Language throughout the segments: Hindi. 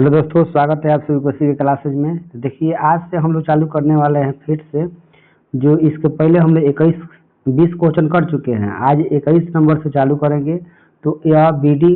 हेलो दोस्तों, स्वागत है आप सभी को के क्लासेज में। तो देखिए, आज से हम लोग चालू करने वाले हैं फिर से। जो इसके पहले हम लोग 21-20 क्वेश्चन कर चुके हैं, आज 21 नंबर से चालू करेंगे। तो यह BD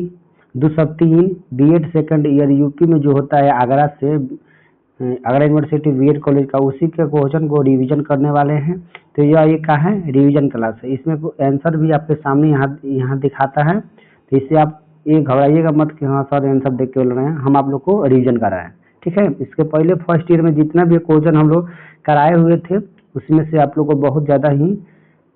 203 B.Ed second year UP में जो होता है आगरा से, आगरा यूनिवर्सिटी B.Ed कॉलेज का, उसी के क्वेश्चन को रिवीजन करने वाले हैं। तो यह का है रिवीजन क्लास है। इसमें आंसर भी आपके सामने यहाँ दिखाता है। तो इससे आप ये घबराइएगा मत कि हाँ सर आंसर देख के बोल रहे हैं, हम आप लोग को रिवीजन कराएं, ठीक है। इसके पहले फर्स्ट ईयर में जितना भी क्वेश्चन हम लोग कराए हुए थे, उसमें से आप लोग को बहुत ज़्यादा ही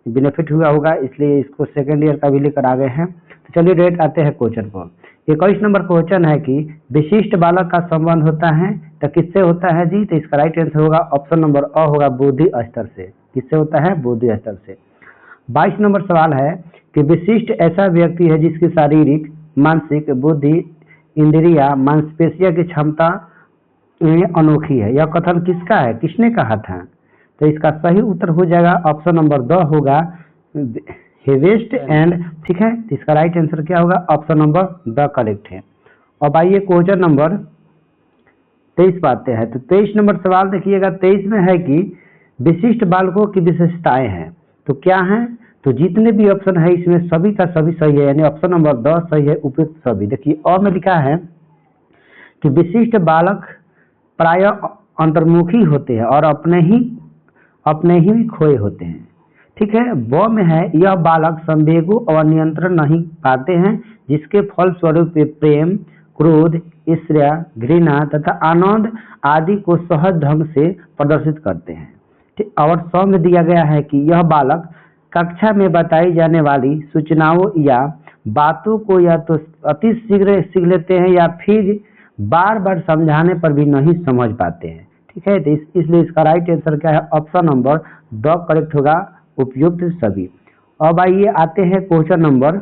बेनिफिट हुआ होगा, इसलिए इसको सेकेंड ईयर का भी लेकर आ गए हैं। तो चलिए डायरेक्ट आते हैं क्वेश्चन को। 21 नंबर क्वेश्चन है कि विशिष्ट बालक का संबंध होता है तो किससे होता है जी? तो इसका राइट आंसर होगा ऑप्शन नंबर अ होगा, बुद्धि स्तर से। किससे होता है? बुद्धि स्तर से। 22 नंबर सवाल है कि विशिष्ट ऐसा व्यक्ति है जिसकी शारीरिक, मानसिक, बुद्धि, इंद्रिया, मांसपेशियों की क्षमता अनोखी है। यह कथन किसका है? किसने कहा था? तो इसका सही उत्तर हो जाएगा ऑप्शन नंबर द होगा, हेवेस्ट एंड, ठीक है। तो इसका राइट आंसर क्या होगा? ऑप्शन नंबर द करेक्ट है। अब आइए क्वेश्चन नंबर 23 पाते हैं। तो 23 नंबर सवाल देखिएगा। 23 में है कि विशिष्ट बालकों की विशेषताएं हैं। तो क्या है? तो जितने भी ऑप्शन है इसमें सभी का सभी सही है, यानी ऑप्शन नंबर 10 सही है, उपयुक्त सभी। देखिए और में लिखा है कि विशिष्ट बालक प्राय अंतर्मुखी होते हैं और अपने ही खोए होते हैं, ठीक है। व में है यह बालक संवेगों और नियंत्रण नहीं पाते हैं, जिसके फलस्वरूप प्रेम, क्रोध, ईर्ष्या, घृणा तथा आनंद आदि को सहज ढंग से प्रदर्शित करते हैं, ठीक। और 100 में दिया गया है कि यह बालक कक्षा में बताई जाने वाली सूचनाओं या बातों को या तो अति शीघ्र सीख लेते हैं या फिर बार बार समझाने पर भी नहीं समझ पाते हैं, ठीक है। तो इसलिए इसका राइट आंसर क्या है? ऑप्शन नंबर द करेक्ट होगा, उपयुक्त सभी। अब आइए आते हैं क्वेश्चन नंबर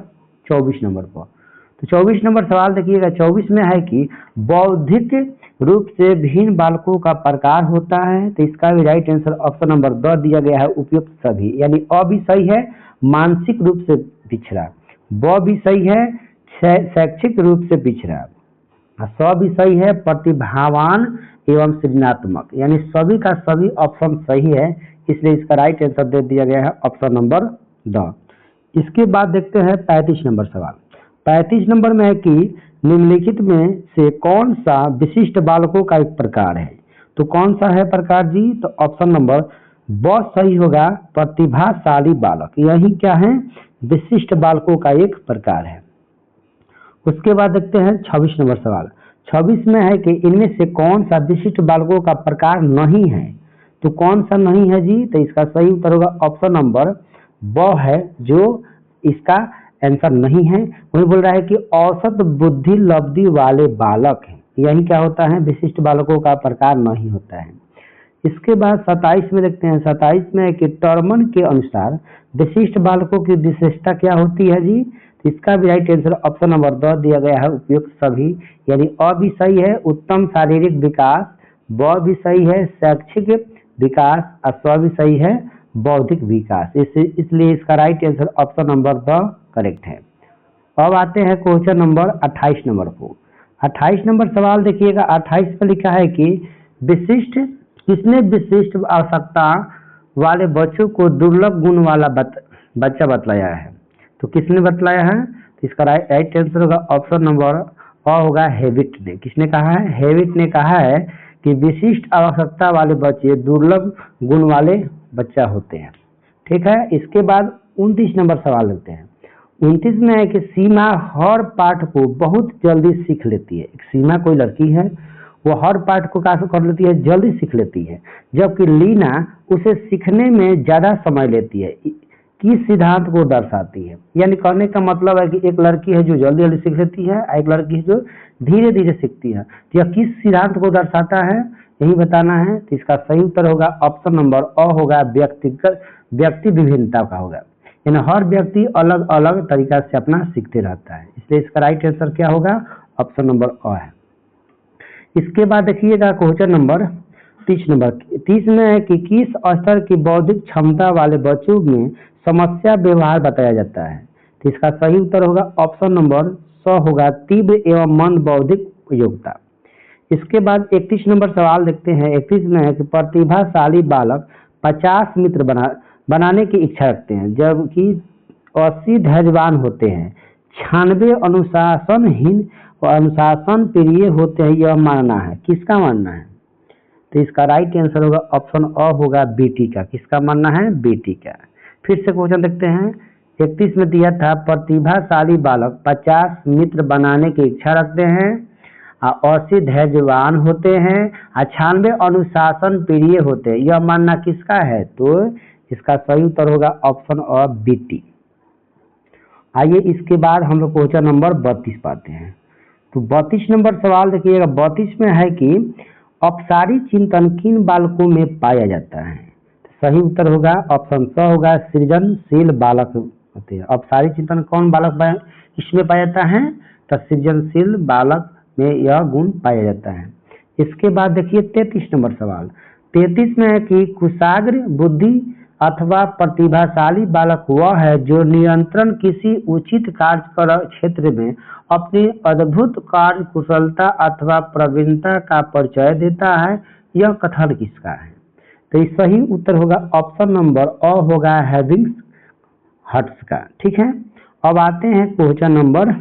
24 नंबर पर। तो 24 नंबर सवाल देखिएगा। 24 में है कि बौद्धिक रूप से भिन्न बालकों का प्रकार होता है। तो इसका भी right answer option number the दिया गया है, उपयुक्त सभी। यानी अ भी सही है, मानसिक रूप से पिछड़ा। ब भी सही है, शैक्षिक रूप से पिछड़ा। स भी सही है, प्रतिभावान एवं सृजनात्मक। यानी सभी का सभी ऑप्शन सही है, इसलिए इसका राइट आंसर दे दिया गया है ऑप्शन नंबर द। इसके बाद देखते हैं 35 नंबर सवाल। 35 नंबर में है कि निम्नलिखित में से कौन सा विशिष्ट बालकों का एक प्रकार है? तो कौन सा है प्रकार जी? तो ऑप्शन नंबर ब सही होगा, प्रतिभाशाली बालक। यही क्या है? विशिष्ट बालकों का एक प्रकार है। उसके बाद देखते हैं 26 नंबर सवाल। 26 में है कि इनमें से कौन सा विशिष्ट बालकों का प्रकार नहीं है? तो कौन सा नहीं है जी? तो इसका सही उत्तर होगा ऑप्शन नंबर ब है, जो इसका आंसर नहीं है। वही बोल रहा है कि औसत बुद्धि लब्धि वाले बालक हैं। यही क्या होता है? विशिष्ट बालकों का प्रकार नहीं होता है। इसके बाद 27 में देखते हैं। 27 में है कि टर्मन के अनुसार विशिष्ट बालकों की विशेषता क्या होती है जी? इसका भी राइट आंसर ऑप्शन नंबर 2 दिया गया है, उपयुक्त सभी। यानी अ भी सही है, उत्तम शारीरिक विकास। ब भी सही है, शैक्षिक विकास। और स भी सही है, बौद्धिक विकास। इसलिए इसका right answer option number the correct है। अब आते हैं क्वेश्चन नंबर 28 नंबर को। 28 नंबर सवाल देखिएगा। 28 पर लिखा है कि किसने विशिष्ट आवश्यकता वाले बच्चों को दुर्लभ गुण वाला बच्चा बतलाया है? तो किसने बतलाया है? तो इसका राइट आंसर होगा ऑप्शन नंबर अ होगा, हेविट ने। किसने कहा है? हेविट ने कहा है कि विशिष्ट आवश्यकता वाले बच्चे दुर्लभ गुण वाले बच्चा होते हैं, ठीक है। इसके बाद 29 नंबर सवाल लेते हैं। 29 में है कि सीमा हर पाठ को बहुत जल्दी सीख लेती है। एक सीमा कोई लड़की है, वो हर पाठ को काफी कर लेती है, जल्दी सीख लेती है, जबकि लीना उसे सीखने में ज्यादा समय लेती है। किस सिद्धांत को दर्शाती है? यानी कहने का मतलब है कि एक लड़की है जो जल्दी जल्दी सीख लेती है, एक लड़की है जो धीरे धीरे सीखती है। तो यह किस सिद्धांत को दर्शाता है, यही बताना है। तो इसका सही उत्तर होगा ऑप्शन नंबर अ होगा, व्यक्ति विभिन्नता का होगा। यानी हर व्यक्ति अलग अलग तरीका से अपना सीखते रहता है, इसलिए इसका राइट आंसर क्या होगा? ऑप्शन नंबर अ है। इसके बाद देखिएगा क्वेश्चन नंबर 30 में है कि किस स्तर की बौद्धिक क्षमता वाले बच्चों में समस्या व्यवहार बताया जाता है? तो इसका सही उत्तर होगा ऑप्शन नंबर स होगा, तीव्र एवं मंद बौद्धिक योग्यता। इसके बाद 31 नंबर सवाल देखते हैं। 31 में है कि प्रतिभाशाली बालक 50 मित्र बनाने की इच्छा रखते हैं, जबकि 80 धैर्यवान होते हैं, 96 अनुशासनहीन और अनुशासन प्रिय होते हैं, यह मानना है। किसका मानना है? तो इसका राइट आंसर होगा ऑप्शन अ होगा बेटी का। किसका मानना है? बेटी का। फिर से क्वेश्चन देखते हैं। 31 में दिया था प्रतिभाशाली बालक 50 मित्र बनाने की इच्छा रखते हैं, 80 धैर्यवान होते हैं, 96 अनुशासन प्रिय होते हैं, यह मानना किसका है? तो इसका सही उत्तर होगा ऑप्शन अ बेटी। आइए इसके बाद हम लोग क्वेश्चन नंबर 32 पाते हैं। तो 32 नंबर सवाल देखिएगा। 32 में है कि अपसारी चिंतन किन बालकों में पाया जाता है? सही उत्तर होगा ऑप्शन स होगा सृजनशील बालक होते हैं। अपसारी चिंतन कौन बालक इसमें पाया जाता है? तो सृजनशील बालक में यह गुण पाया जाता है। इसके बाद देखिए 33 नंबर सवाल। 33 में है कि कुशाग्र बुद्धि अथवा प्रतिभाशाली बालक वह है जो निरंतर किसी उचित कार्य क्षेत्र में अपनी अद्भुत कार्य कुशलता अथवा प्रवीणता का परिचय देता है, यह कथन किसका है? तो सही उत्तर होगा ऑप्शन नंबर अ होगा हैविंग्स हट्स का। ठीक है, अब आते हैं क्वेश्चन नंबर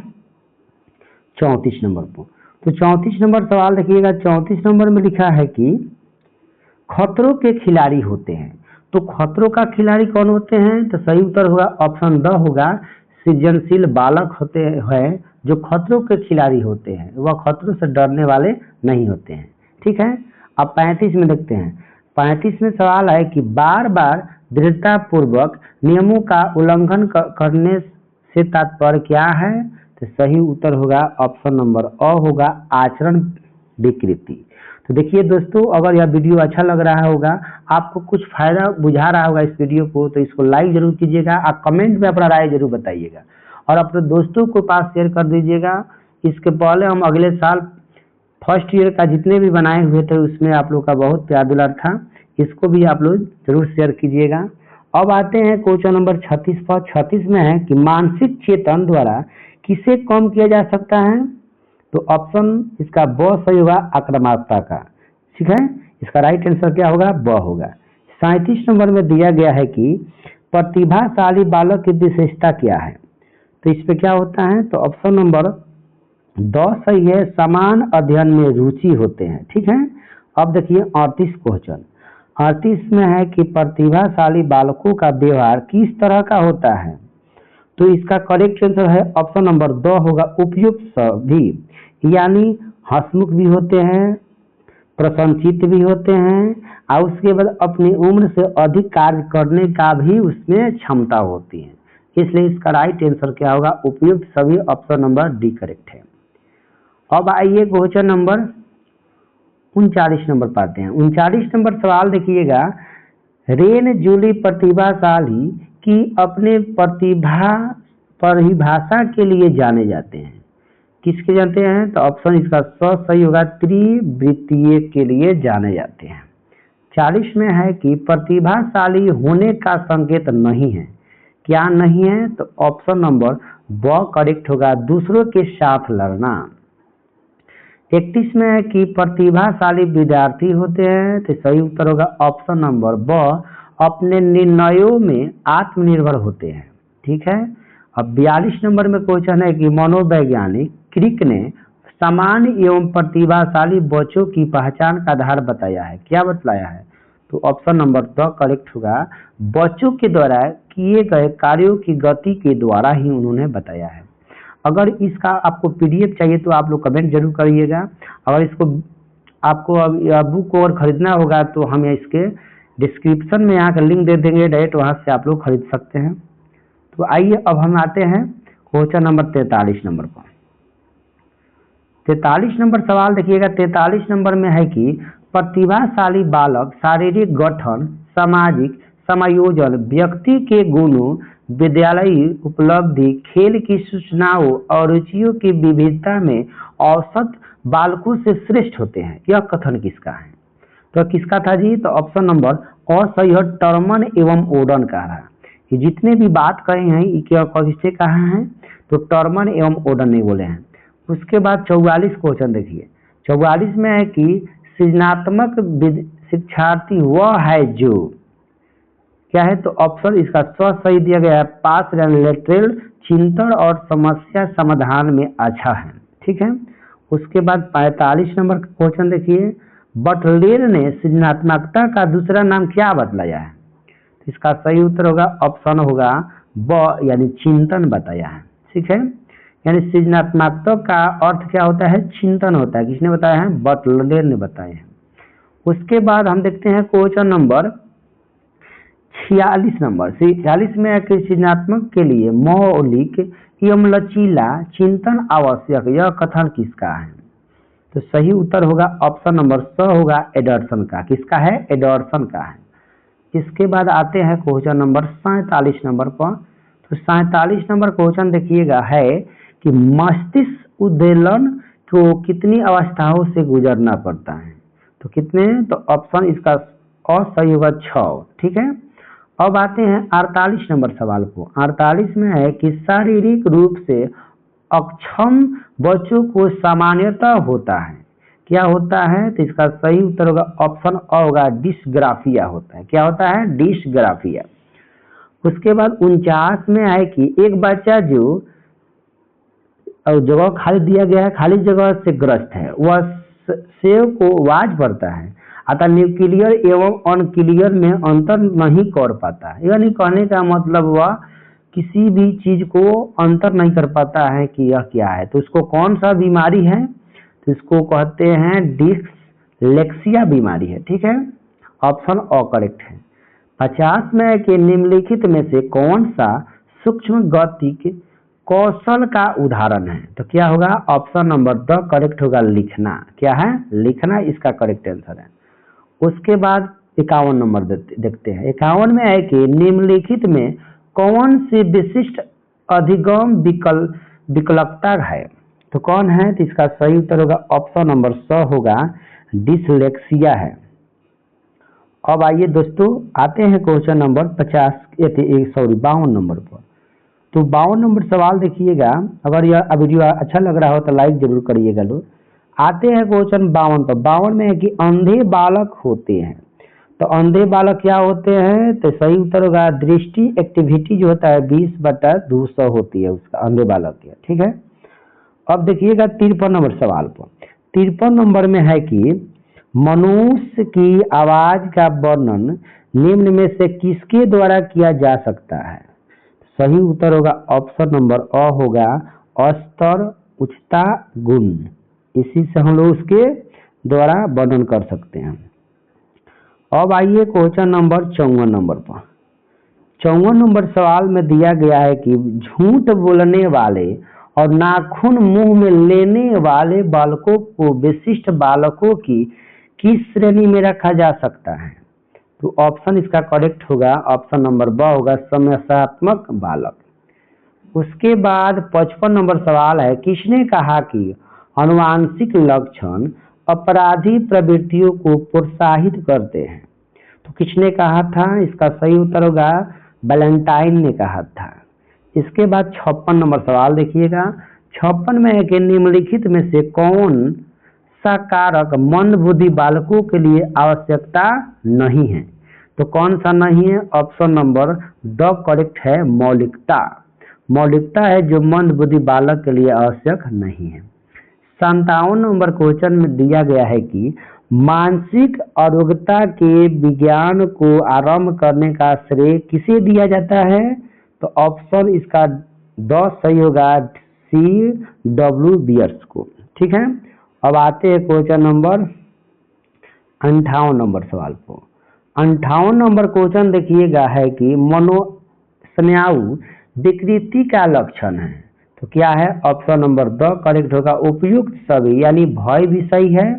34 नंबर पर। तो 34 नंबर सवाल देखिएगा। 34 नंबर में लिखा है कि खतरों के खिलाड़ी होते हैं। तो खतरों का खिलाड़ी कौन होते हैं? तो सही उत्तर होगा ऑप्शन ड होगा सृजनशील बालक होते हैं जो खतरों के खिलाड़ी होते हैं, वह खतरों से डरने वाले नहीं होते हैं। ठीक है, अब 35 में देखते हैं। 35 में सवाल है कि बार बार दृढ़तापूर्वक नियमों का उल्लंघन करने से तात्पर्य क्या है? तो सही उत्तर होगा ऑप्शन नंबर अ होगा आचरण विकृति। तो देखिए दोस्तों, अगर यह वीडियो अच्छा लग रहा होगा, आपको कुछ फायदा बुझा रहा होगा इस वीडियो को, तो इसको लाइक जरूर कीजिएगा और कमेंट में अपना राय जरूर बताइएगा और अपने दोस्तों को पास शेयर कर दीजिएगा। इसके पहले हम अगले साल फर्स्ट ईयर का जितने भी बनाए हुए थे उसमें आप लोग का बहुत प्यार दुलार था, इसको भी आप लोग जरूर शेयर कीजिएगा। अब आते हैं क्वेश्चन नंबर 36 पर। 36 में है कि मानसिक चेतन द्वारा किसे कम किया जा सकता है? तो ऑप्शन इसका ब सही होगा आक्रामकता का। ठीक है, इसका राइट आंसर क्या होगा? ब होगा। 37 नंबर में दिया गया है कि प्रतिभाशाली बालक की विशेषता क्या है? तो इस पे क्या होता है? तो ऑप्शन नंबर द सही है, समान अध्ययन में रुचि होते हैं। ठीक है, अब देखिए 38 क्वेश्चन। 38 में है कि प्रतिभाशाली बालकों का व्यवहार किस तरह का होता है? तो इसका करेक्ट आंसर है ऑप्शन नंबर द होगा उपयुक्त सभी, यानी हंसमुख भी होते हैं, प्रसन्नचित्त भी होते हैं और उसके बाद अपनी उम्र से अधिक कार्य करने का भी उसमें क्षमता होती है। इसलिए इसका राइट आंसर क्या होगा? उपयुक्त सभी, ऑप्शन नंबर डी करेक्ट है। अब आइए क्वेश्चन नंबर 39 नंबर पाते हैं। 39 नंबर सवाल देखिएगा। रेन जूली प्रतिभाशाली की अपने परिभाषा के लिए जाने जाते हैं। किसके जानते हैं? तो ऑप्शन इसका सही होगा त्रिवृत्तीय के लिए जाने जाते हैं। 40 में है कि प्रतिभाशाली होने का संकेत नहीं है। क्या नहीं है? तो ऑप्शन नंबर ब करेक्ट होगा दूसरों के साथ लड़ना। 31 में है कि प्रतिभाशाली विद्यार्थी होते हैं। तो सही उत्तर होगा ऑप्शन नंबर ब अपने निर्णयों में आत्मनिर्भर होते हैं। ठीक है, अब 42 नंबर में क्वेश्चन है कि मनोवैज्ञानिक क्रिक ने समान एवं प्रतिभाशाली बच्चों की पहचान का आधार बताया है। क्या बतलाया है? तो ऑप्शन नंबर द करेक्ट होगा बच्चों के द्वारा किए गए कार्यों की गति के द्वारा ही उन्होंने बताया है। अगर इसका आपको पीडीएफ चाहिए तो आप लोग कमेंट जरूर करिएगा। अगर इसको आपको बुक और खरीदना होगा तो हम इसके डिस्क्रिप्शन में यहाँ का लिंक दे देंगे, डायरेक्ट वहाँ से आप लोग खरीद सकते हैं। तो आइए अब हम आते हैं क्वेश्चन नंबर 43 नंबर पर। 43 नंबर सवाल देखिएगा। 43 नंबर में है कि प्रतिभाशाली बालक शारीरिक गठन, सामाजिक समायोजन, व्यक्ति के गुणों, विद्यालयी उपलब्धि, खेल की सूचनाओं और रुचियों की विविधता में औसत बालकों से श्रेष्ठ होते हैं। यह कथन किसका है? तो किसका था जी? तो ऑप्शन नंबर अ सही है, टर्मन एवं ओडन का रहा। ये जितने भी बात कहे हैं ये क्या किससे कहा है? तो टर्मन एवं ओडन ने बोले हैं। उसके बाद 44 क्वेश्चन देखिए। 44 में है कि सृजनात्मक शिक्षार्थी वह है जो क्या है, तो ऑप्शन इसका सही दिया गया है, पास लेटरल चिंतन और समस्या समाधान में अच्छा है। ठीक है, उसके बाद 45 नंबर का क्वेश्चन देखिए, बटलेर ने सृजनात्मकता का दूसरा नाम क्या बतलाया है? इसका सही उत्तर होगा ऑप्शन होगा ब यानी चिंतन बताया है। ठीक है, यानी सृजनात्मकता का अर्थ क्या होता है? चिंतन होता है। किसने बताया है? बटलेर ने बताया है। उसके बाद हम देखते हैं क्वेश्चन नंबर 46 नंबर। 46 में है कि सृजनात्मक के लिए मौलिक एवं लचीला चिंतन आवश्यक, यह कथन किसका है? तो सही उत्तर होगा ऑप्शन नंबर स होगा एडरसन का। किसका है? एडरसन का है। इसके बाद आते हैं क्वेश्चन नंबर 47 नंबर पर। तो 47 नंबर क्वेश्चन देखिएगा है कि मस्तिष्क उद्वेलन को कितनी अवस्थाओं से गुजरना पड़ता है? तो कितने? तो ऑप्शन इसका सही होगा 6। ठीक है, अब आते हैं 48 नंबर सवाल को। 48 में है कि शारीरिक रूप से अक्षम बच्चों को सामान्यतः होता है, क्या होता है? तो इसका सही उत्तर होगा ऑप्शन अ होगा डिस्ग्राफिया होता है। क्या होता है? डिस्ग्राफिया। उसके बाद 49 में है कि एक बच्चा जो जगह खाली दिया गया है, खाली जगह से ग्रस्त है, वह सेव को आवाज पड़ता है, अतः न्यूक्लियर एवं अनक्लियर में अंतर नहीं कर पाता है। यानी कहने का मतलब वह किसी भी चीज को अंतर नहीं कर पाता है कि यह क्या है। तो उसको कौन सा बीमारी है? तो इसको कहते हैं डिसलेक्सिया बीमारी है। ठीक है, ऑप्शन अ करेक्ट है। 50 में कि निम्नलिखित में से कौन सा सूक्ष्म गतिक कौशल का उदाहरण है? तो क्या होगा? ऑप्शन नंबर द करेक्ट होगा लिखना। क्या है? लिखना इसका करेक्ट आंसर है। उसके बाद 51 नंबर देखते हैं। 51 में है कि निम्नलिखित में कौन सी विशिष्ट अधिगम विकल्पता है? तो कौन है? तो इसका सही उत्तर होगा ऑप्शन नंबर स होगा डिसलेक्सिया है। अब आइए दोस्तों आते हैं क्वेश्चन नंबर 52 नंबर पर। तो 52 नंबर सवाल देखिएगा। अगर यह वीडियो अच्छा लग रहा हो तो लाइक जरूर करिएगा लोग। आते हैं क्वेश्चन 52 पर। 52 में है कि अंधे बालक होते हैं। तो अंधे बालक क्या होते हैं? तो सही उत्तर होगा दृष्टि एक्टिविटी जो होता है 20/200 होती है उसका अंधे बालक की। ठीक है, अब देखिएगा 53 नंबर सवाल पर। 53 नंबर में है कि मनुष्य की आवाज का वर्णन निम्न में से किसके द्वारा किया जा सकता है? सही उत्तर होगा ऑप्शन नंबर अ होगा अस्तर उच्चता गुण। इसी से हम लोग उसके द्वारा वर्णन कर सकते हैं। अब आइए क्वेश्चन नंबर 54 नंबर पर। 54 नंबर सवाल में दिया गया है कि झूठ बोलने वाले और नाखून मुंह में लेने वाले बालकों को विशिष्ट बालकों की किस श्रेणी में रखा जा सकता है? तो ऑप्शन इसका करेक्ट होगा ऑप्शन नंबर ब होगा समस्यात्मक बालक। उसके बाद 55 नंबर सवाल है, किसने कहा कि आनुवांशिक लक्षण अपराधी प्रवृत्तियों को प्रोत्साहित करते हैं? तो किसने कहा था? इसका सही उत्तर होगा वैलेंटाइन ने कहा था। इसके बाद 56 नंबर सवाल देखिएगा। 56 में है कि निम्नलिखित में से कौन सा कारक मंदबुद्धि बालकों के लिए आवश्यकता नहीं है? तो कौन सा नहीं है? ऑप्शन नंबर द करेक्ट है मौलिकता। मौलिकता है जो मंदबुद्धि बालक के लिए आवश्यक नहीं है। 57 नंबर क्वेश्चन में दिया गया है कि मानसिक अरोगता के विज्ञान को आरंभ करने का श्रेय किसे दिया जाता है? तो ऑप्शन इसका द सही होगा C.W. बियर्स को। ठीक है, अब आते हैं क्वेश्चन नंबर 58 नंबर सवाल को। 58 नंबर क्वेश्चन देखिएगा है कि मनोस्नायु विकृति का लक्षण है। तो क्या है? ऑप्शन नंबर द करेक्ट होगा उपयुक्त सभी, यानी भय भी सही है,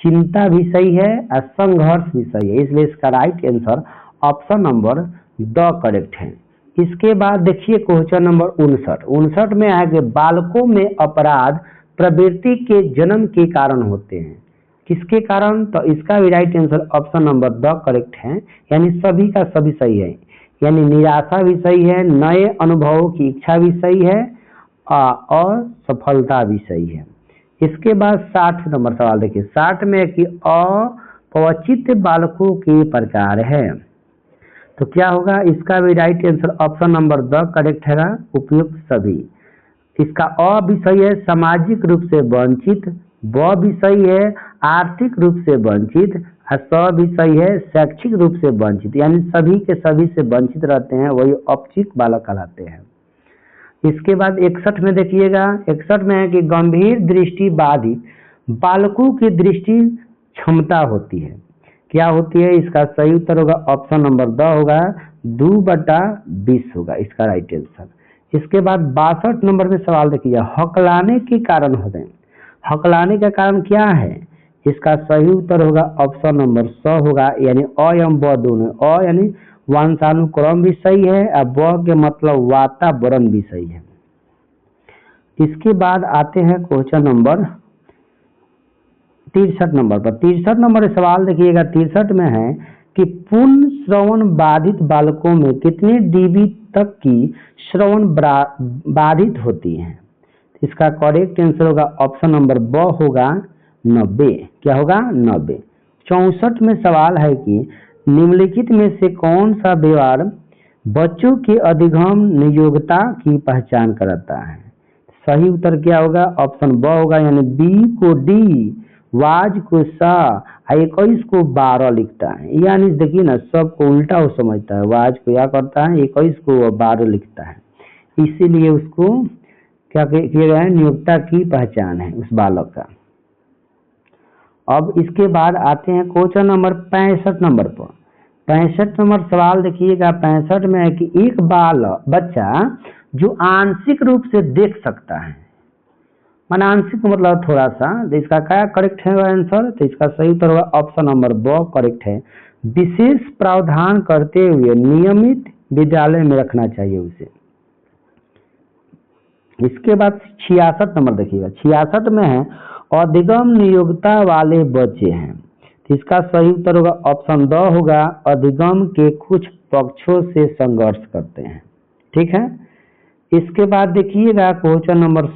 चिंता भी सही है और संघर्ष भी सही है। इसलिए इसका right answer option number the correct है। इसके बाद देखिए क्वेश्चन नंबर 59 में है कि बालकों में अपराध प्रवृत्ति के जन्म के कारण होते हैं। किसके कारण? तो इसका भी right answer option number the correct है, यानी सभी का सभी सही है। यानी निराशा भी सही है, नए अनुभवों की इच्छा भी सही है और सफलता भी सही है। इसके बाद 60 नंबर सवाल देखिए, 60 में है कि अपरिचित बालकों के प्रकार है। तो क्या होगा, इसका भी right answer option number the correct है, उपयुक्त सभी। इसका अ भी सही है, सामाजिक रूप से वंचित, ब भी सही है, आर्थिक रूप से वंचित, और स भी सही है, शैक्षिक रूप से वंचित, यानी सभी के सभी से वंचित रहते हैं, वही अपचित बालक कहलाते हैं। इसके बाद 61 में देखिएगा, 61 में है कि गंभीर दृष्टि बाधित बालकों की दृष्टि क्षमता होती है। क्या होती है, इसका सही उत्तर होगा ऑप्शन नंबर द होगा, 2/20 होगा इसका राइट आंसर। इसके बाद 62 नंबर में सवाल देखिए, हकलाने के कारण होते हैं। हकलाने का कारण क्या है, इसका सही उत्तर होगा ऑप्शन नंबर स होगा, यानी अ एवं ब दोनों। अ यानी वंशानुक्रम भी सही है, और ब के मतलब वातावरण भी सही है। इसके बाद आते हैं क्वेश्चन नंबर 63 नंबर पर। 63 नंबर सवाल देखिएगा, 63 में है कि पूर्ण श्रवण बाधित बालकों में कितने डीबी तक की श्रवण बाधित होती है। इसका करेक्ट आंसर होगा ऑप्शन नंबर ब होगा 90। क्या होगा, 90। 64 में सवाल है कि निम्नलिखित में से कौन सा व्यवहार बच्चों की अधिगम नियोग्यता की पहचान कराता है। सही उत्तर क्या होगा, ऑप्शन ब होगा, यानी बी को डी, वाज को सा, 21 को 12 लिखता है। यानी देखिए ना, सबको उल्टा वो समझता है, वाज को क्या करता है, 21 को 12 लिखता है, इसीलिए उसको क्या किया गया है, नियोक्ता की पहचान है उस बालक का। अब इसके बाद आते हैं क्वेश्चन नंबर 65 नंबर पर। 65 नंबर सवाल देखिएगा, 65 में है कि एक बच्चा जो आंशिक रूप से देख सकता है, मान आंशिक मतलब थोड़ा सा, तो इसका क्या करेक्ट है आंसर, तो इसका सही उत्तर होगा ऑप्शन नंबर ब करेक्ट है। विशेष प्रावधान करते हुए नियमित विद्यालय में रखना चाहिए उसे। इसके बाद 66 नंबर देखिएगा, 66 में है अधिगम नियोग्यता वाले बच्चे हैं, तो इसका सही उत्तर होगा ऑप्शन द होगा, अधिगम के कुछ पक्षों से संघर्ष करते हैं। ठीक है। इसके बाद देखिएगा क्वेश्चन नंबर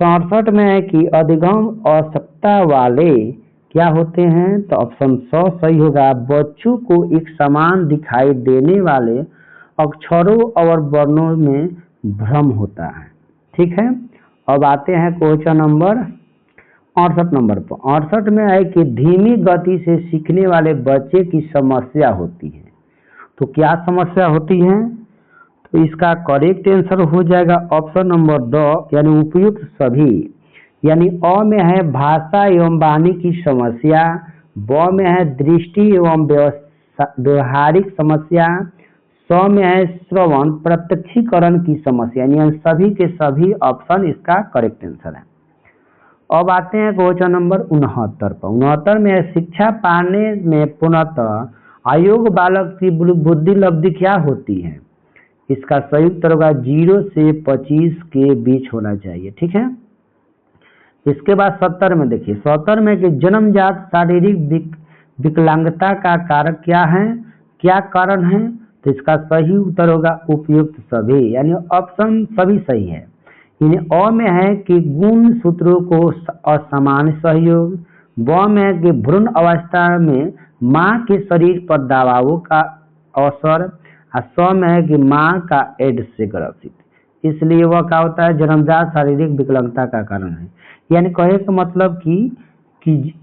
67 में है कि अधिगम आवश्यकता वाले क्या होते हैं, तो ऑप्शन स सही होगा, बच्चों को एक समान दिखाई देने वाले अक्षरों और वर्णों में भ्रम होता है। ठीक है। अब आते हैं क्वेश्चन नंबर 68 नंबर पर। 68 में है कि धीमी गति से सीखने वाले बच्चे की समस्या होती है। तो क्या समस्या होती है, तो इसका करेक्ट आंसर हो जाएगा ऑप्शन नंबर द, यानी उपयुक्त सभी। यानी अ में है भाषा एवं वाणी की समस्या, ब में है दृष्टि एवं व्यवहारिक समस्या, स में है श्रवण प्रत्यक्षीकरण की समस्या, यानी सभी के सभी ऑप्शन इसका करेक्ट आंसर है। अब आते हैं क्वेश्चन नंबर 69 पर। 69 में शिक्षा पाने में पूर्णतः अयोग्य बालक की बुद्धि लब्धि क्या होती है। इसका सही उत्तर होगा 0 से 25 के बीच होना चाहिए। ठीक है। इसके बाद 70 में देखिए, 70 में कि जन्मजात शारीरिक विकलांगता का कारक क्या है, क्या कारण है, तो इसका सही उत्तर होगा उपयुक्त सभी, यानी ऑप्शन सभी सही है। यानी अ में है कि गुण सूत्रों को असमान सहयोग, ब में है कि भ्रूण अवस्था में माँ के शरीर पर दबावों का अवसर, और स में है कि माँ का एड्स से ग्रसित, इसलिए वह क्या होता है, जन्मजात शारीरिक विकलांगता का कारण है। यानी कहे का मतलब कि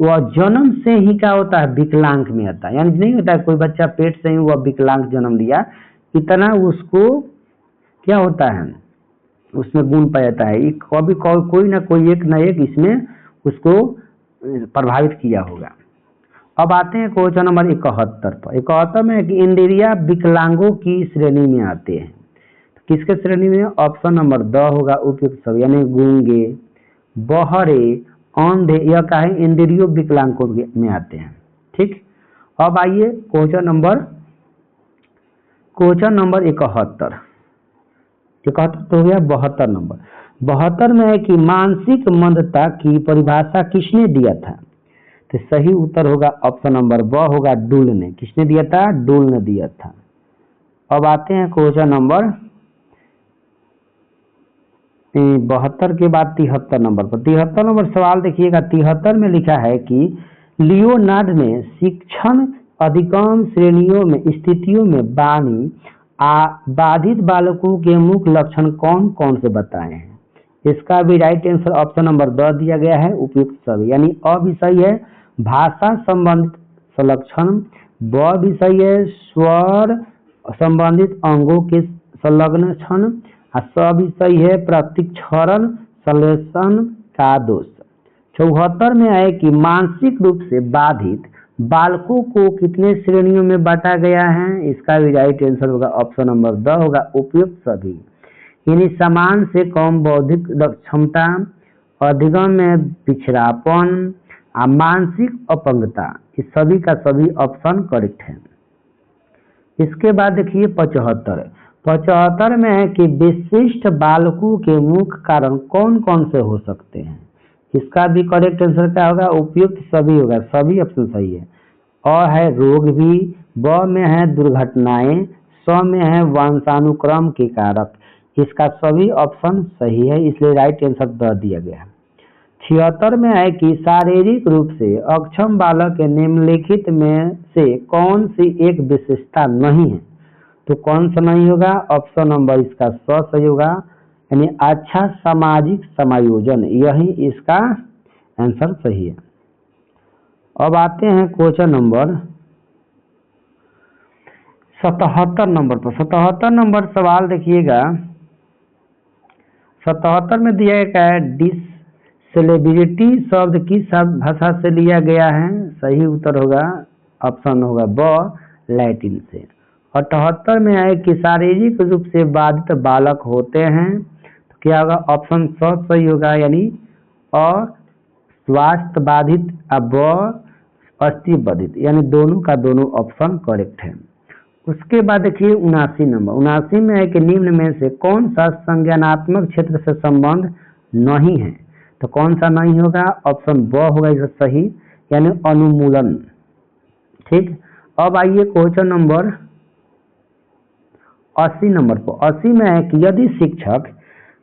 वह जन्म से ही क्या होता है, विकलांग में आता है। यानी नहीं होता है कोई बच्चा पेट से ही वह विकलांग जन्म लिया, इतना उसको क्या होता है, उसमें गुण पाया जाता है, कभी कोई ना कोई एक न एक इसमें उसको प्रभावित किया होगा। अब आते हैं क्वेश्चन नंबर 71 पर। 71 में है कि इंद्रिया विकलांगों की श्रेणी में आते हैं, तो किसके श्रेणी में, ऑप्शन नंबर द होगा, उपयुक्त सब, यानी गूंगे, बहरे, अंधे, यह क्या है, इंद्रियों विकलांगों में आते हैं। ठीक। अब आइए क्वेश्चन नंबर 71 तो हो गया 72 नंबर। 72 में है कि मानसिक मंदता की परिभाषा किसने दिया था, तो सही उत्तर होगा ऑप्शन नंबर ब होगा, डूल ने। किसने दिया था, डूल ने दिया था। अब आते हैं क्वेश्चन नंबर 72 के बाद 73 नंबर पर 73 नंबर सवाल देखिएगा। 73 में लिखा है कि लियोनार्ड ने शिक्षण अधिगम श्रेणियों में स्थितियों में बाधित बालकों के मुख्य लक्षण कौन कौन से बताए हैं। इसका भी राइट आंसर ऑप्शन नंबर 2 दिया गया है, उपयुक्त सभी, यानी अ भी सही है भाषा संबंधित संलक्षण, ब भी सही है स्वर संबंधित अंगों के संलग्न क्षण, स भी सही है प्रतिक्षरण संश्लेषण का दोष। 74 में है कि मानसिक रूप से बाधित बालकों को कितने श्रेणियों में बांटा गया है। इसका भी राइट आंसर होगा ऑप्शन नंबर 2 होगा, उपयुक्त सभी, यानी समान से कम बौद्धिक क्षमता, अधिगम में पिछड़ापन, मानसिक अपंगता, इस सभी का सभी ऑप्शन करेक्ट है। इसके बाद देखिए 75 में है कि विशिष्ट बालकों के मुख्य कारण कौन कौन से हो सकते हैं। इसका भी करेक्ट आंसर क्या होगा, उपयुक्त सभी होगा, सभी ऑप्शन सही है। अ है रोग भी, ब में है दुर्घटनाएं, स में है वंशानुक्रम के कारक, इसका सभी ऑप्शन सही है, इसलिए राइट आंसर द दिया गया है। 76 में है कि शारीरिक रूप से अक्षम बालक के निम्नलिखित में से कौन सी एक विशेषता नहीं है, तो कौन सा नहीं होगा, ऑप्शन नंबर इसका सही होगा, यानी अच्छा सामाजिक समायोजन, यही इसका आंसर सही है। अब आते हैं क्वेश्चन नंबर 77 नंबर पर। 77 नंबर सवाल देखिएगा। 77 में दिया गया है डिससेलेबिलिटी शब्द किस भाषा से लिया गया है। सही उत्तर होगा ऑप्शन होगा ब लैटिन से। 78 में है कि शारीरिक रूप से बाधित बालक होते हैं, तो क्या होगा, ऑप्शन सही होगा, यानी स्वास्थ्य बाधित ब अस्थि बाधित, यानी दोनों का दोनों ऑप्शन करेक्ट है। उसके बाद देखिए 79 नंबर। 79 में है कि निम्न में से कौन सा संज्ञानात्मक क्षेत्र से संबंध नहीं है, तो कौन सा नहीं होगा, ऑप्शन ब होगा इसका सही, यानी अनुमूलन। ठीक, अब आइए क्वेश्चन नंबर 80 नंबर पर। 80 में है कि यदि शिक्षक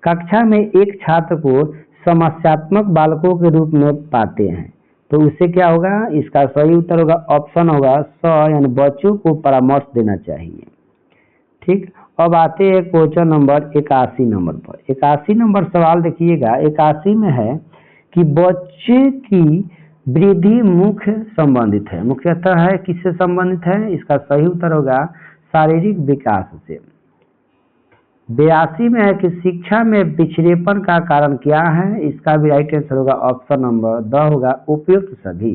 कक्षा में एक छात्र को समस्यात्मक बालकों के रूप में पाते हैं, तो उससे क्या होगा, इसका सही उत्तर होगा ऑप्शन होगा स, यानी बच्चों को परामर्श देना चाहिए। ठीक, अब आते हैं क्वेश्चन नंबर 81 नंबर पर। 81 नंबर सवाल देखिएगा। 81 में है कि बच्चे की वृद्धि मुख्य संबंधित है, मुख्यतः है किससे संबंधित है, इसका सही उत्तर होगा शारीरिक विकास से। 82 में है कि शिक्षा में पिछड़ेपन का कारण क्या है, इसका भी राइट आंसर होगा ऑप्शन नंबर द होगा, उपयुक्त सभी,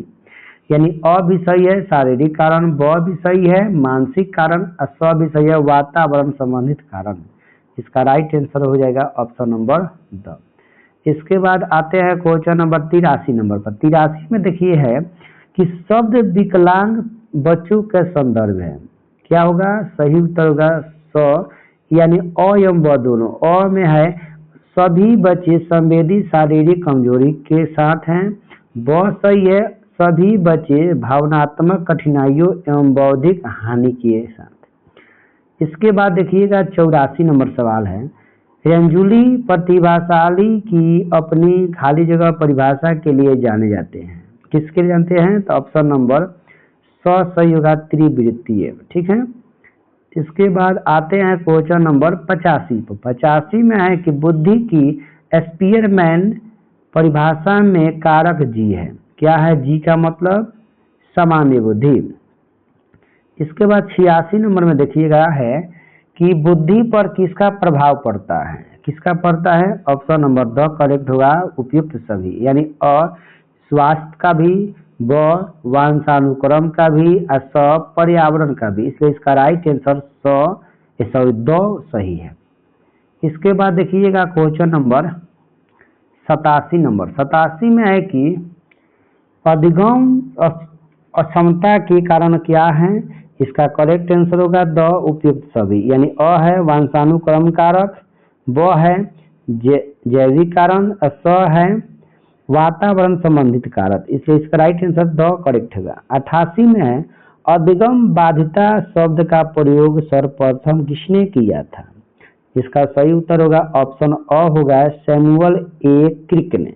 यानी अ भी सही है शारीरिक कारण, ब भी सही है मानसिक कारण, स भी सही है वातावरण संबंधित कारण, इसका राइट आंसर हो जाएगा ऑप्शन नंबर द। इसके बाद आते हैं क्वेश्चन नंबर 83 नंबर पर। 83 में देखिए है कि शब्द विकलांग बच्चों के संदर्भ है, क्या होगा, सही उत्तर होगा स, यानी अ एवं ब दोनों। अ में है सभी बच्चे संवेदी शारीरिक कमजोरी के साथ हैं, ब सही है सभी बच्चे भावनात्मक कठिनाइयों एवं बौद्धिक हानि के साथ। इसके बाद देखिएगा 84 नंबर सवाल है। रंजुली प्रतिभाशाली की अपनी खाली जगह परिभाषा के लिए जाने जाते हैं, किसके लिए जानते हैं, तो ऑप्शन नंबर सही होगा त्रिवृत्तीय। ठीक है, इसके बाद आते हैं क्वेश्चन नंबर 85 पर। 85 में है कि बुद्धि की स्पीयरमैन परिभाषा में कारक जी है, क्या है, जी का मतलब सामान्य बुद्धि। इसके बाद 86 नंबर में देखिएगा है कि बुद्धि पर किसका प्रभाव पड़ता है, किसका पड़ता है, ऑप्शन नंबर द करेक्ट होगा, उपयुक्त सभी, यानी अ स्वास्थ्य का भी, ब वंशानुक्रम का भी, स पर्यावरण का भी, इसलिए इसका राइट आंसर द सही है। इसके बाद देखिएगा क्वेश्चन नंबर 87 नंबर। 87 में है कि अधिगम अक्षमता के कारण क्या है, इसका करेक्ट आंसर होगा द, उपयुक्त सभी, यानी अ है वंशानुक्रम कारक, ब है जैविक कारण, स है वातावरण संबंधित कारक, इसलिए इसका राइट आंसर द करेक्ट होगा। 88 में है अधिगम बाधिता शब्द का प्रयोग सर्वप्रथम किसने किया था, इसका सही उत्तर होगा ऑप्शन अ होगा सैमुअल ए क्रिक ने।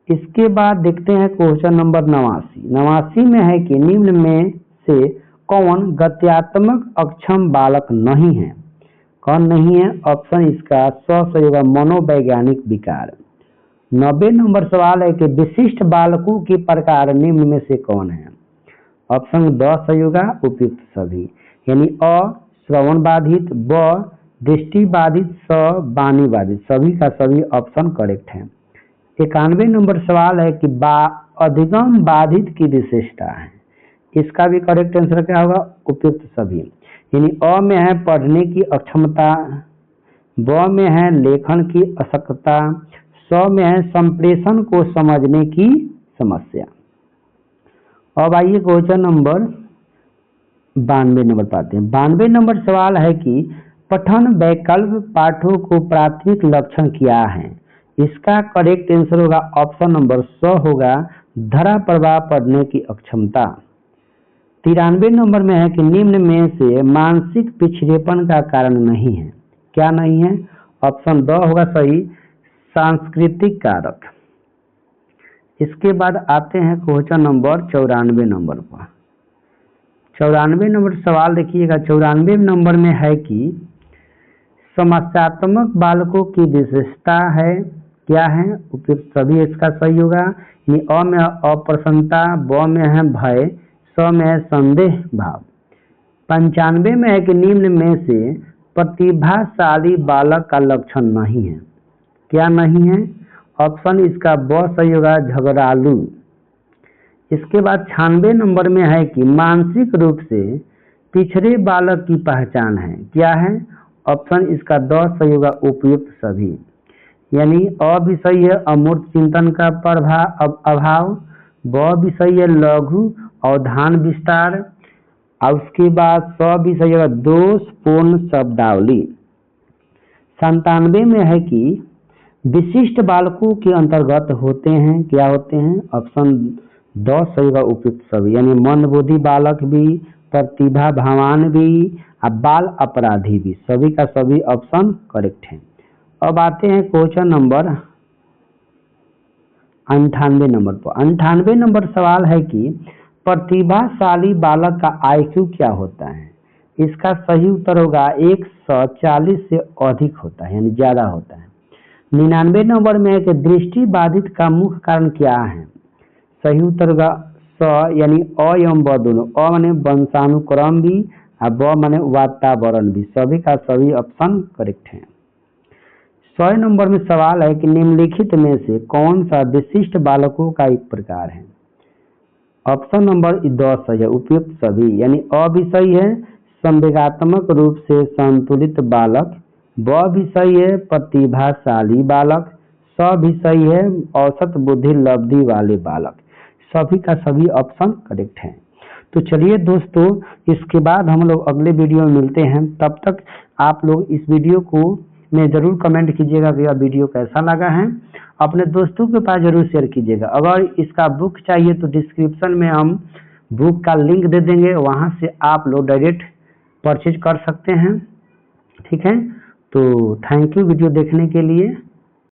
इसके बाद देखते हैं क्वेश्चन नंबर 89 में है कि निम्न में से कौन गत्यात्मक अक्षम बालक नहीं है? कौन नहीं है? ऑप्शन इसका सही होगा मनोवैज्ञानिक विकार। 90 नंबर सवाल है कि विशिष्ट बालकों के प्रकार निम्न में से कौन है? ऑप्शन द सही होगा उपयुक्त सभी, यानी अ श्रवण बाधित, ब दृष्टि बाधित, स वाणी बाधित, सभी का सभी ऑप्शन करेक्ट है। 91 नंबर सवाल है कि अधिगम बाधित की विशेषता है, इसका भी करेक्ट आंसर क्या होगा? उपयुक्त सभी, यानी अ में है पढ़ने की अक्षमता, ब में है लेखन की अशक्तता, स में है संप्रेषण को समझने की समस्या। अब आइए क्वेश्चन नंबर 92 नंबर पाते हैं। 92 नंबर सवाल है कि पठन वैकल्प पाठों को प्राथमिक लक्षण क्या है? इसका करेक्ट आंसर होगा ऑप्शन नंबर स होगा धारा प्रवाह पढ़ने की अक्षमता। 93 नंबर में है कि निम्न में से मानसिक पिछड़ेपन का कारण नहीं है, क्या नहीं है? ऑप्शन द होगा सही सांस्कृतिक कारक। इसके बाद आते हैं क्वेश्चन नंबर 94 नंबर पर। 94 नंबर सवाल देखिएगा। 94 नंबर में है कि समस्यात्मक बालकों की विशेषता है, क्या है? उपयुक्त सभी इसका सही होगा, यानी अ में अप्रसन्नता, ब में है भय, स में है संदेह भाव। 95 में है कि निम्न में से प्रतिभाशाली बालक का लक्षण नहीं है, क्या नहीं है? ऑप्शन इसका ब सही होगा झगड़ालू। इसके बाद 96 नंबर में है कि मानसिक रूप से पिछड़े बालक की पहचान है, क्या है? ऑप्शन इसका द सही होगा उपयुक्त सभी, यानी अ भी सही है अमूर्त चिंतन का अभाव, ब भी सही है लघु अवधान विस्तार, और उसके बाद स भी सही होगा दोषपूर्ण शब्दावली। 97 में है कि विशिष्ट बालकों के अंतर्गत होते हैं, क्या होते हैं? ऑप्शन द सही होगा उपयुक्त सभी, यानी मंदबुद्धि बालक भी, प्रतिभा भावान भी और बाल अपराधी भी, सभी का सभी ऑप्शन करेक्ट है। अब आते हैं क्वेश्चन नंबर 98 नंबर पर। 98 नंबर सवाल है कि प्रतिभाशाली बालक का IQ क्या होता है? इसका सही उत्तर होगा 140 से अधिक होता है, यानी ज्यादा होता है। 99 नंबर में है कि दृष्टि बाधित का मुख्य कारण क्या है? सही उत्तर होगा स, यानी अ एवं ब दोनों, अ माने वंशानुक्रम भी और ब माने वातावरण भी, सभी का सभी ऑप्शन करेक्ट है। 100 नंबर में सवाल है कि निम्नलिखित में से कौन सा विशिष्ट बालकों का एक प्रकार है? ऑप्शन नंबर 10 सही है उपयुक्त सभी, यानी अ भी सही है संवेगात्मक रूप से संतुलित बालक, ब भी सही है प्रतिभाशाली बालक, स भी सही है औसत बुद्धि लब्धि वाले बालक, सभी का सभी ऑप्शन करेक्ट है। तो चलिए दोस्तों, इसके बाद हम लोग अगले वीडियो में मिलते हैं। तब तक आप लोग इस वीडियो को में जरूर कमेंट कीजिएगा कि यह वीडियो कैसा लगा है, अपने दोस्तों के पास जरूर शेयर कीजिएगा। अगर इसका बुक चाहिए तो डिस्क्रिप्शन में हम बुक का लिंक दे देंगे, वहां से आप लोग डायरेक्ट परचेज कर सकते हैं। ठीक है, तो थैंक यू वीडियो देखने के लिए।